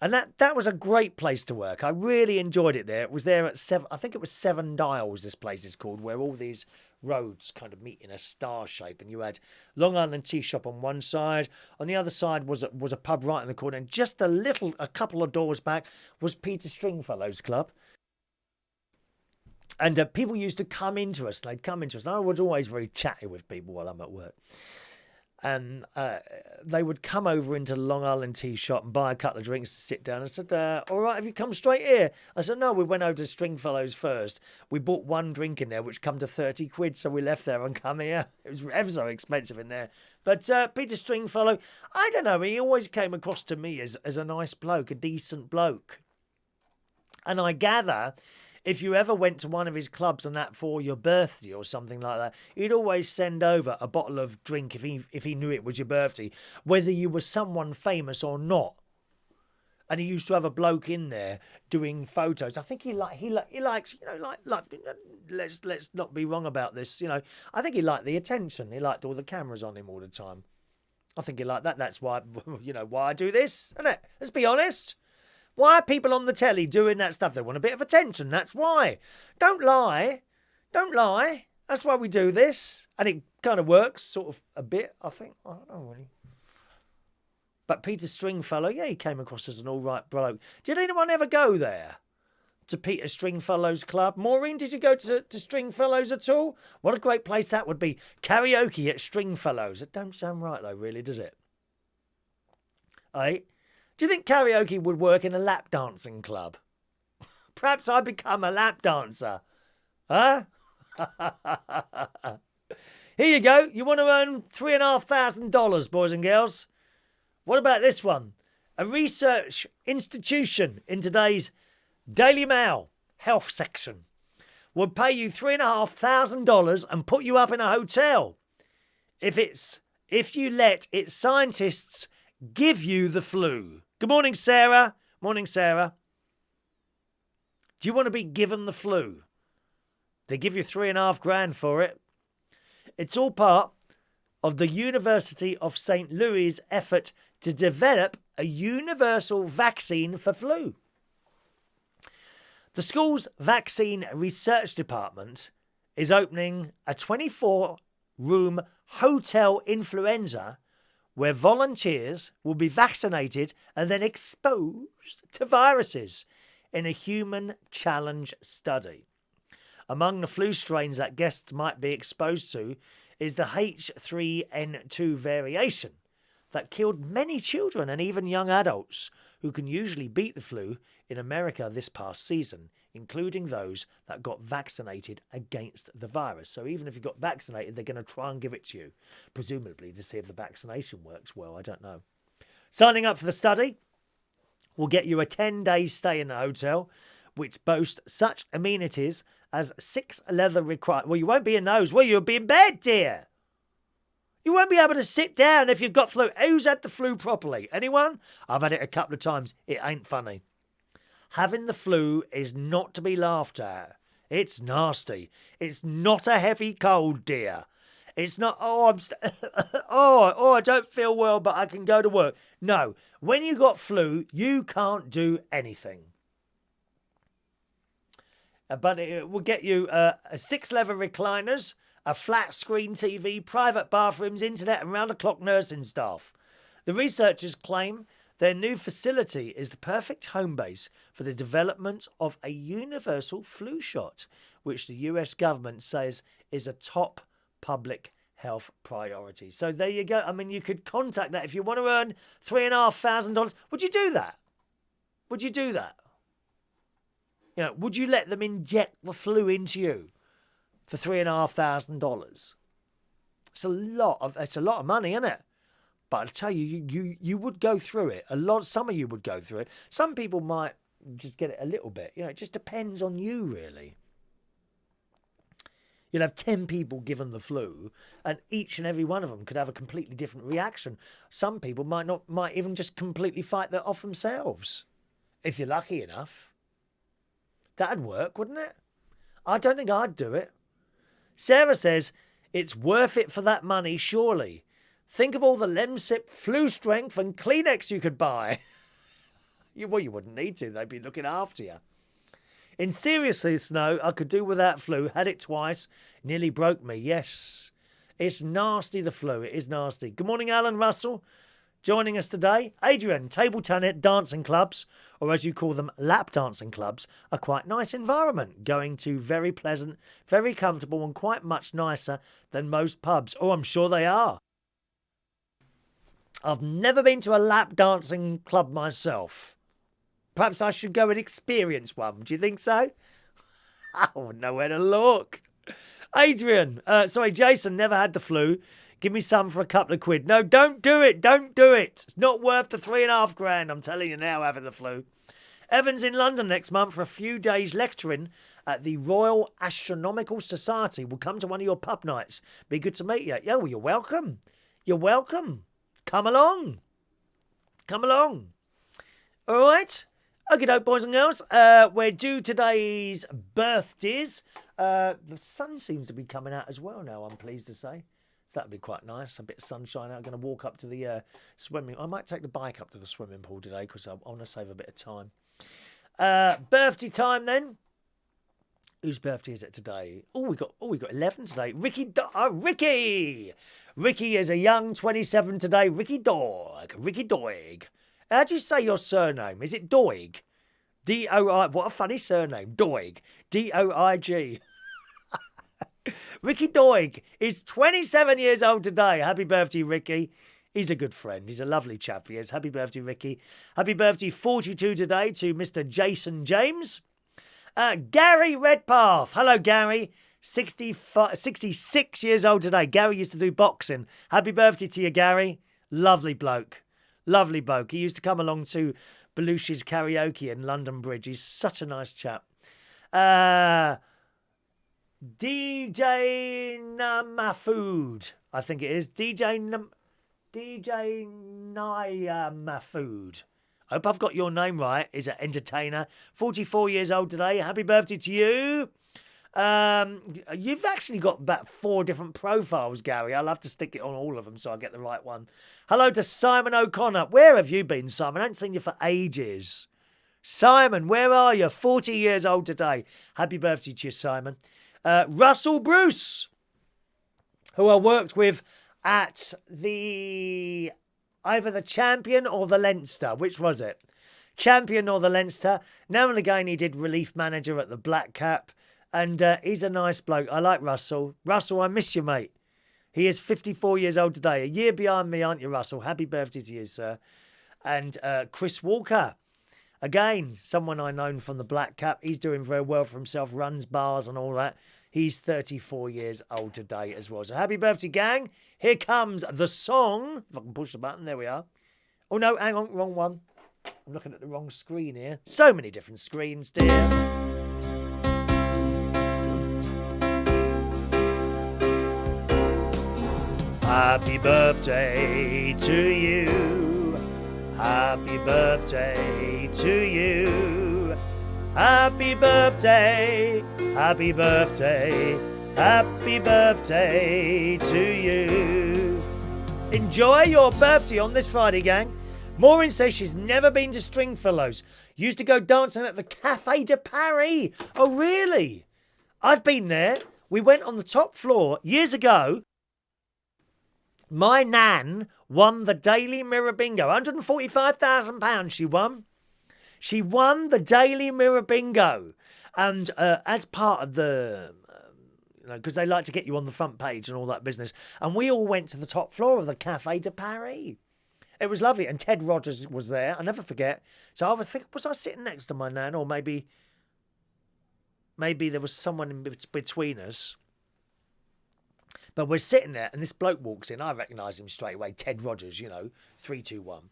that was a great place to work. I really enjoyed it there. It was there at I think it was Seven Dials, this place is called, where all these roads kind of meet in a star shape. And you had Long Island Tea Shop on one side. On the other side was a pub right in the corner. And just a couple of doors back was Peter Stringfellow's club. And people used to come into us. They'd come into us. And I was always very chatty with people while I'm at work. And they would come over into the Long Island tea shop and buy a couple of drinks to sit down. I said, all right, have you come straight here? I said, no, we went over to Stringfellow's first. We bought one drink in there, which come to 30 quid, so we left there and come here. It was ever so expensive in there. But Peter Stringfellow, I don't know, he always came across to me as a nice bloke, a decent bloke. And I gather, if you ever went to one of his clubs and that for your birthday or something like that, he'd always send over a bottle of drink if he knew it was your birthday, whether you were someone famous or not. And he used to have a bloke in there doing photos. I think he likes, let's not be wrong about this, I think he liked the attention. He liked all the cameras on him all the time. I think he liked that. That's why, why I do this, isn't it? Let's be honest. Why are people on the telly doing that stuff? They want a bit of attention. That's why. Don't lie. Don't lie. That's why we do this. And it kind of works sort of a bit, I think. I don't know really. But Peter Stringfellow, yeah, he came across as an all right bloke. Did anyone ever go there? To Peter Stringfellow's club? Maureen, did you go to Stringfellow's at all? What a great place that would be. Karaoke at Stringfellow's. It don't sound right though, really, does it? Eh? Do you think karaoke would work in a lap dancing club? Perhaps I become a lap dancer. Huh? Here you go. You want to earn $3,500, boys and girls? What about this one? A research institution in today's Daily Mail health section would pay you $3,500 and put you up in a hotel if you let its scientists give you the flu. Good morning, Sarah. Morning, Sarah. Do you want to be given the flu? They give you $3,500 for it. It's all part of the University of St. Louis' effort to develop a universal vaccine for flu. The school's vaccine research department is opening a 24-room hotel influenza where volunteers will be vaccinated and then exposed to viruses in a human challenge study. Among the flu strains that guests might be exposed to is the H3N2 variation that killed many children and even young adults who can usually beat the flu in America this past season, including those that got vaccinated against the virus. So even if you got vaccinated, they're going to try and give it to you, presumably to see if the vaccination works well. I don't know. Signing up for the study will get you a 10-day stay in the hotel, which boasts such amenities as 6 leather required. Well, you won't be in those, will you? You'll be in bed, dear. You won't be able to sit down if you've got flu. Who's had the flu properly? Anyone? I've had it a couple of times. It ain't funny. Having the flu is not to be laughed at. It's nasty. It's not a heavy cold, dear. It's not, I don't feel well, but I can go to work. No, when you got flu, you can't do anything. But it will get you 6 leather recliners, a flat screen TV, private bathrooms, internet and round-the-clock nursing staff. The researchers claim their new facility is the perfect home base for the development of a universal flu shot, which the US government says is a top public health priority. So there you go. I mean, you could contact that if you want to earn $3,500. Would you do that? Would you do that? Would you let them inject the flu into you for $3,500? It's a lot of money, isn't it? But I tell you, you would go through it. Some of you would go through it. Some people might just get it a little bit. It just depends on you, really. You'll have 10 people given the flu, and each and every one of them could have a completely different reaction. Some people might even just completely fight that off themselves, if you're lucky enough. That'd work, wouldn't it? I don't think I'd do it. Sarah says it's worth it for that money, surely. Think of all the Lemsip, Flu Strength and Kleenex you could buy. You wouldn't need to. They'd be looking after you. In seriousness, no, I could do without flu. Had it twice. Nearly broke me. Yes. It's nasty, the flu. It is nasty. Good morning, Alan Russell. Joining us today, Adrian, table tennis dancing clubs, or as you call them, lap dancing clubs, are quite nice environment. Going to very pleasant, very comfortable and quite much nicer than most pubs. Oh, I'm sure they are. I've never been to a lap dancing club myself. Perhaps I should go and experience one. Do you think so? I wouldn't know where to look. Jason, never had the flu. Give me some for a couple of quid. No, don't do it. Don't do it. It's not worth the £3,500. I'm telling you now, having the flu. Evan's in London next month for a few days lecturing at the Royal Astronomical Society. We'll come to one of your pub nights. Be good to meet you. Yeah, well, you're welcome. You're welcome. Come along. Come along. All right. Okay, doke, boys and girls. We're due today's birthdays. The sun seems to be coming out as well now, I'm pleased to say. So that'd be quite nice. A bit of sunshine out. I'm going to walk up to the swimming. I might take the bike up to the swimming pool today because I want to save a bit of time. Birthday time then. Whose birthday is it today? We got 11 today. Ricky. Ricky is a young 27 today. Ricky Doig. How do you say your surname? Is it Doig? D-O-I. What a funny surname. Doig. D-O-I-G. Ricky Doig is 27 years old today. Happy birthday, Ricky. He's a good friend. He's a lovely chap. He is. Happy birthday, Ricky. Happy birthday, 42 today, to Mr. Jason James. Garry Redpath. Hello, Garry. 66 years old today. Garry used to do boxing. Happy birthday to you, Garry. Lovely bloke. Lovely bloke. He used to come along to Belushi's karaoke in London Bridge. He's such a nice chap. Djnyamaford, I think it is. Djnyamaford. I hope I've got your name right. Is an entertainer. 44 years old today. Happy birthday to you. You've actually got about 4 different profiles, Garry. I'll have to stick it on all of them so I get the right one. Hello to Simon O'Connor. Where have you been, Simon? I haven't seen you for ages. Simon, where are you? 40 years old today. Happy birthday to you, Simon. Russell Bruce, who I worked with at either the Champion or the Leinster. Which was it? Champion or the Leinster. Now and again he did relief manager at the Black Cap. And he's a nice bloke. I like Russell. Russell, I miss you, mate. He is 54 years old today. A year behind me, aren't you, Russell? Happy birthday to you, sir. And Chris Walker. Again, someone I known from the Black Cap. He's doing very well for himself. Runs bars and all that. He's 34 years old today as well. So happy birthday, gang. Here comes the song. If I can push the button. There we are. Oh, no. Hang on. Wrong one. I'm looking at the wrong screen here. So many different screens, dear. Happy birthday to you. Happy birthday to you. Happy birthday. Happy birthday. Happy birthday to you. Enjoy your birthday on this Friday, gang. Maureen says she's never been to Stringfellows. Used to go dancing at the Café de Paris. Oh, really? I've been there. We went on the top floor years ago. My nan won the Daily Mirror Bingo. £145,000 she won. She won the Daily Mirror Bingo. And as part of the... because they like to get you on the front page and all that business. And we all went to the top floor of the Café de Paris. It was lovely. And Ted Rogers was there. I'll never forget. So I was thinking, was I sitting next to my nan? Or maybe there was someone in between us. But we're sitting there and this bloke walks in. I recognise him straight away. Ted Rogers, 321.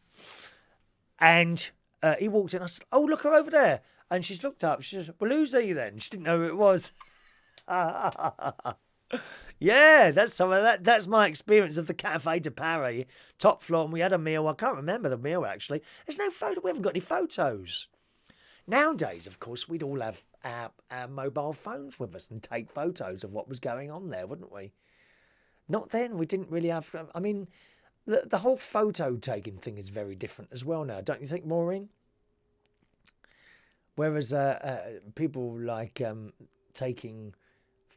And he walked in. I said, oh, look her over there. And she's looked up. She said, well, who's he then? She didn't know who it was. Yeah, that's some of that. That's my experience of the Café de Paris, top floor. And we had a meal. I can't remember the meal, actually. There's no photo. We haven't got any photos. Nowadays, of course, we'd all have our mobile phones with us and take photos of what was going on there, wouldn't we? Not then. We didn't really have... I mean, the whole photo-taking thing is very different as well now, don't you think, Maureen? Whereas people like taking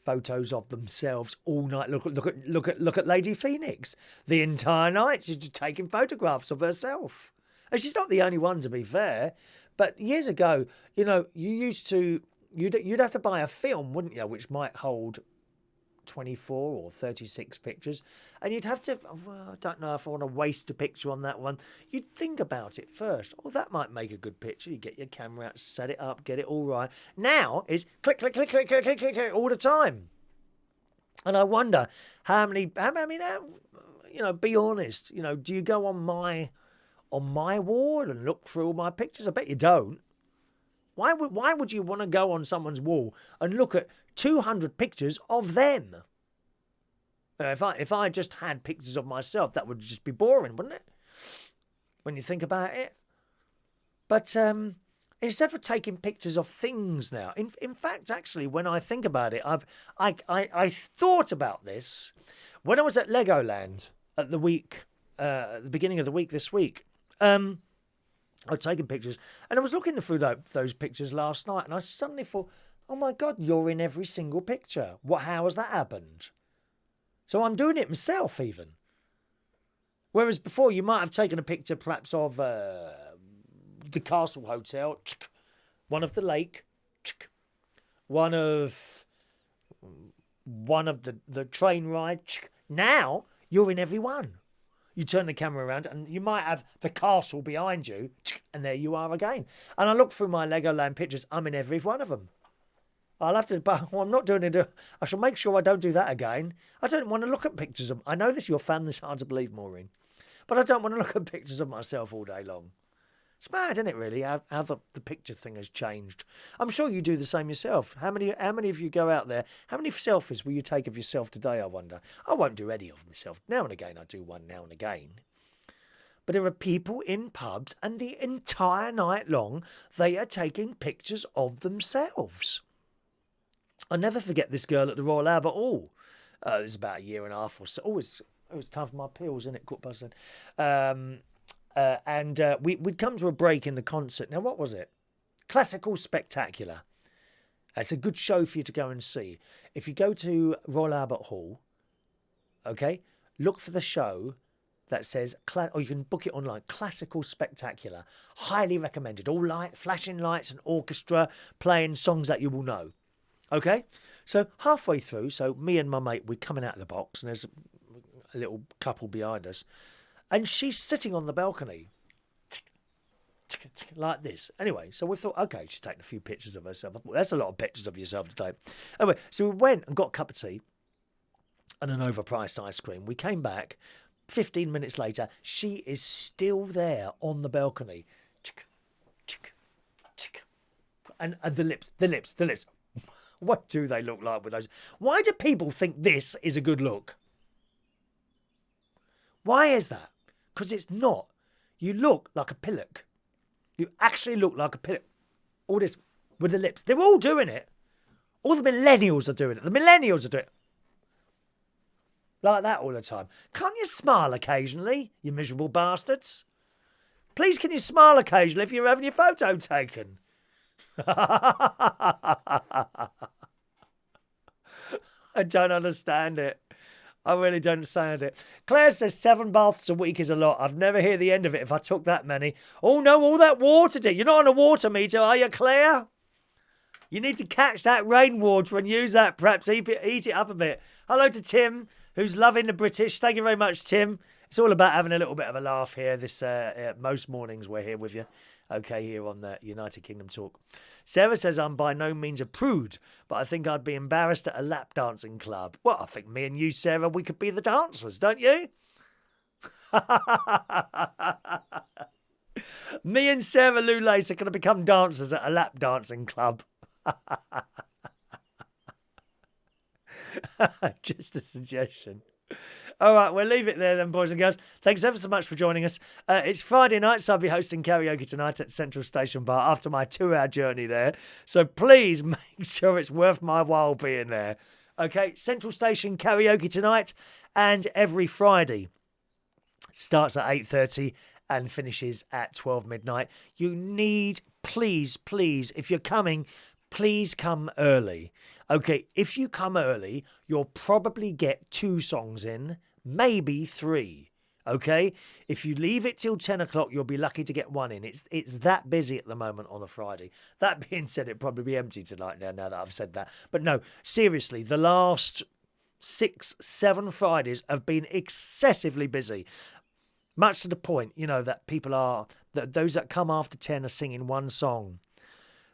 photos of themselves all night. Look at Lady Phoenix. The entire night she's just taking photographs of herself. And she's not the only one, to be fair. But years ago, you used to... You'd have to buy a film, wouldn't you, which might hold 24 or 36 pictures. And you'd have to, well, I don't know if I want to waste a picture on that one. You'd think about it first. Oh, that might make a good picture. You get your camera out, set it up, get it all right. Now it's click, click, click, click, click, click, click, click all the time. And I wonder how many, you know, be honest, you know, do you go on my wall and look through all my pictures? I bet you don't. Why would you want to go on someone's wall and look at 200 pictures of them? If I just had pictures of myself, that would just be boring, wouldn't it? When you think about it. But instead of taking pictures of things now, in fact, actually, when I think about it, I thought about this when I was at Legoland at the beginning of the week this week. I was taking pictures, and I was looking through those pictures last night, and I suddenly thought, oh my God, you're in every single picture. How has that happened? So I'm doing it myself even. Whereas before you might have taken a picture perhaps of the Castle Hotel, one of the lake, one of the train ride. Now you're in every one. You turn the camera around and you might have the castle behind you, and there you are again. And I look through my Legoland pictures, I'm in every one of them. I'll have to, but I'm not doing it. I shall make sure I don't do that again. I don't want to look at pictures of, I know this, you'll find this hard to believe, Maureen, but I don't want to look at pictures of myself all day long. It's mad, isn't it, really, how the picture thing has changed. I'm sure you do the same yourself. How many of you go out there? How many selfies will you take of yourself today, I wonder? I won't do any of myself. Now and again, I do one now and again. But there are people in pubs, and the entire night long, they are taking pictures of themselves. I'll never forget this girl at the Royal Albert Hall. This is about a year and a half or so. Oh, it was time for my pills, isn't it? Quarter past 10. We'd come to a break in the concert. Now, what was it? Classical Spectacular. It's a good show for you to go and see. If you go to Royal Albert Hall, okay, look for the show that says, or you can book it online, Classical Spectacular. Highly recommended. All flashing lights and orchestra playing songs that you will know. Okay? So halfway through, so me and my mate, we're coming out of the box, and there's a little couple behind us. And she's sitting on the balcony, like this. Anyway, so we thought, okay, she's taking a few pictures of herself. I thought, that's a lot of pictures of yourself today. Anyway, so we went and got a cup of tea and an overpriced ice cream. We came back. 15 minutes later, she is still there on the balcony. And the lips. What do they look like with those? Why do people think this is a good look? Why is that? Because it's not. You look like a pillock. You actually look like a pillock. All this with the lips. They're all doing it. All the millennials are doing it. The millennials are doing it. Like that all the time. Can't you smile occasionally, you miserable bastards? Please, can you smile occasionally if you're having your photo taken? I don't understand it. I really don't understand it. Claire says 7 baths a week is a lot. I've never heard the end of it if I took that many. Oh no, all that water, dear. You're not on a water meter, are you, Claire? You need to catch that rainwater and use that, perhaps eat it up a bit. Hello to Tim, who's loving the British. Thank you very much, Tim. It's all about having a little bit of a laugh here. This most mornings we're here with you. Okay, here on the United Kingdom Talk. Sarah says, I'm by no means a prude, but I think I'd be embarrassed at a lap dancing club. Well, I think me and you, Sarah, we could be the dancers, don't you? Me and Sarah Lou Lace are going to become dancers at a lap dancing club. Just a suggestion. All right, we'll leave it there then, boys and girls. Thanks ever so much for joining us. It's Friday night, so I'll be hosting karaoke tonight at Central Station Bar after my 2-hour journey there. So please make sure it's worth my while being there. Okay, Central Station karaoke tonight, and every Friday. Starts at 8:30 and finishes at 12 midnight. You need, please, if you're coming, please come early. Okay, if you come early, you'll probably get 2 songs in, maybe 3. Okay? If you leave it till 10 o'clock, you'll be lucky to get 1 in. It's that busy at the moment on a Friday. That being said, it'll probably be empty tonight now that I've said that. But no, seriously, the last 6, 7 Fridays have been excessively busy. Much to the point, that people that those that come after 10 are singing one song.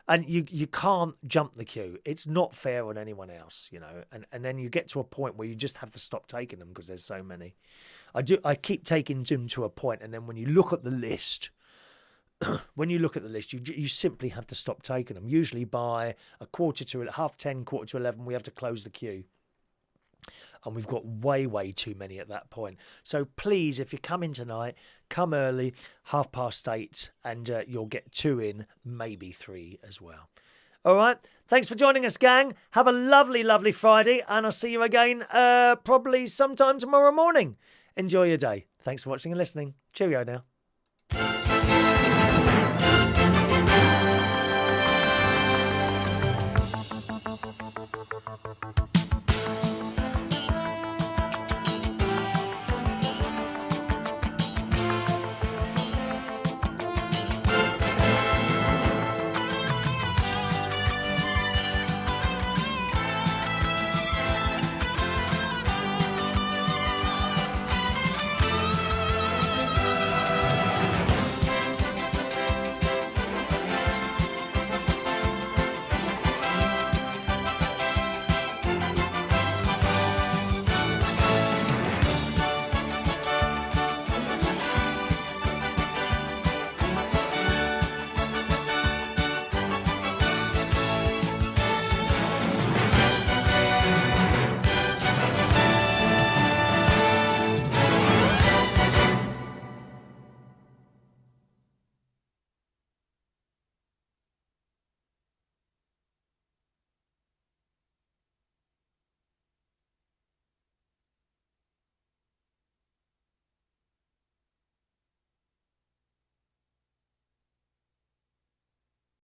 And you can't jump the queue. It's not fair on anyone else, And then you get to a point where you just have to stop taking them because there's so many. I keep taking them to a point, and then when you look at the list, you simply have to stop taking them. Usually by 10:15, 11, we have to close the queue. And we've got way, way too many at that point. So please, if you're coming tonight, come early, 8:30, and you'll get 2 in, maybe 3 as well. All right. Thanks for joining us, gang. Have a lovely, lovely Friday, and I'll see you again probably sometime tomorrow morning. Enjoy your day. Thanks for watching and listening. Cheerio now.